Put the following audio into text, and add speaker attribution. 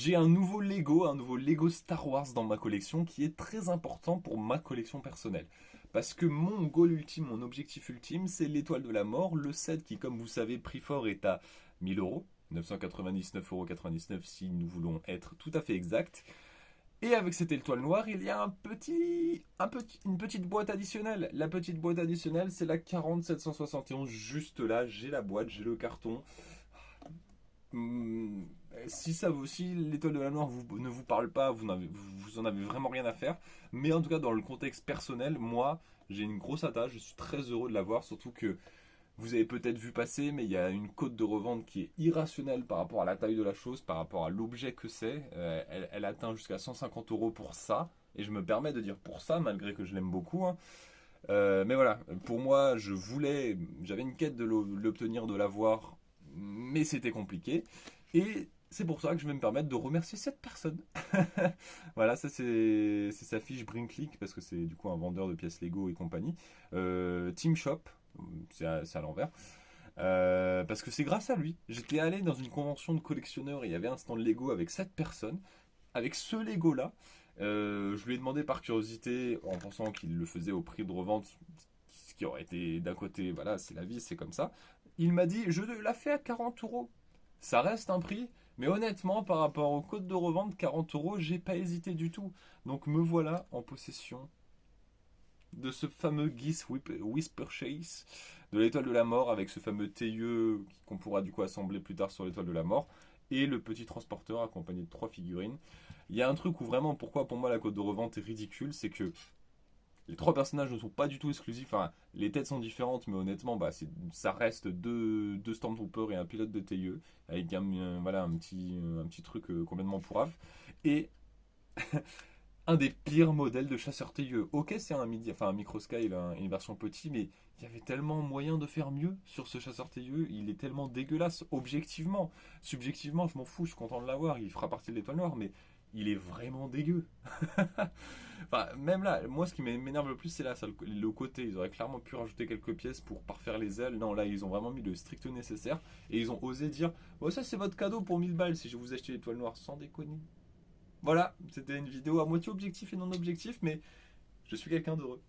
Speaker 1: J'ai un nouveau Lego Star Wars dans ma collection qui est très important pour ma collection personnelle. Parce que mon goal ultime, mon objectif ultime, c'est l'étoile de la mort, le set qui, comme vous savez, prix fort est à 1000 euros, 999,99 € si nous voulons être tout à fait exact. Et avec cette étoile noire, il y a une petite boîte additionnelle. La petite boîte additionnelle, c'est la 40771. Juste là, j'ai la boîte, j'ai le carton. Hmm, Si ça vous aussi, l'étoile de la mort ne vous parle pas, vous en avez vraiment rien à faire. Mais en tout cas, dans le contexte personnel, moi, j'ai une grosse attache. Je suis très heureux de l'avoir, surtout que vous avez peut-être vu passer, mais il y a une cote de revente qui est irrationnelle par rapport à la taille de la chose, par rapport à l'objet que c'est. Elle atteint jusqu'à 150 euros pour ça. Et je me permets de dire pour ça, malgré que je l'aime beaucoup, hein. Mais voilà, pour moi, j'avais une quête de l'obtenir, de l'avoir, mais c'était compliqué. Et c'est pour ça que je vais me permettre de remercier cette personne. Voilà, ça c'est sa fiche Brinklick, parce que c'est du coup un vendeur de pièces Lego et compagnie. Team Shop, c'est à l'envers. Parce que c'est grâce à lui. J'étais allé dans une convention de collectionneurs et il y avait un stand Lego avec cette personne, avec ce Lego là. Je lui ai demandé par curiosité, en pensant qu'il le faisait au prix de revente, ce qui aurait été d'un côté, voilà, c'est la vie, c'est comme ça. Il m'a dit, je la fais à 40 euros. Ça reste un prix, mais honnêtement, par rapport au code de revente, 40 euros, j'ai pas hésité du tout. Donc me voilà en possession de ce fameux Geese Whisper Chase, de l'étoile de la mort, avec ce fameux TIE qu'on pourra du coup assembler plus tard sur l'étoile de la mort, et le petit transporteur accompagné de 3 figurines. Il y a un truc où vraiment, pourquoi pour moi la cote de revente est ridicule, c'est que les 3 personnages ne sont pas du tout exclusifs. Enfin, les têtes sont différentes, mais honnêtement, bah, ça reste deux Stormtroopers et un pilote de TIE, avec voilà, un petit truc complètement pourrave. Et un des pires modèles de chasseur TIE. Ok, c'est un microscale, une version petit, mais il y avait tellement moyen de faire mieux sur ce chasseur TIE. Il est tellement dégueulasse, objectivement. Subjectivement, je m'en fous, je suis content de l'avoir. Il fera partie de l'étoile noire, mais il est vraiment dégueu. Enfin, même là, moi, ce qui m'énerve le plus, c'est là, ça, le côté. Ils auraient clairement pu rajouter quelques pièces pour parfaire les ailes. Non, là, ils ont vraiment mis le strict nécessaire. Et ils ont osé dire, bon, ça, c'est votre cadeau pour 1000 balles si je vous achetez l'étoile noire, sans déconner. Voilà, c'était une vidéo à moitié objectif et non objectif, mais je suis quelqu'un d'heureux.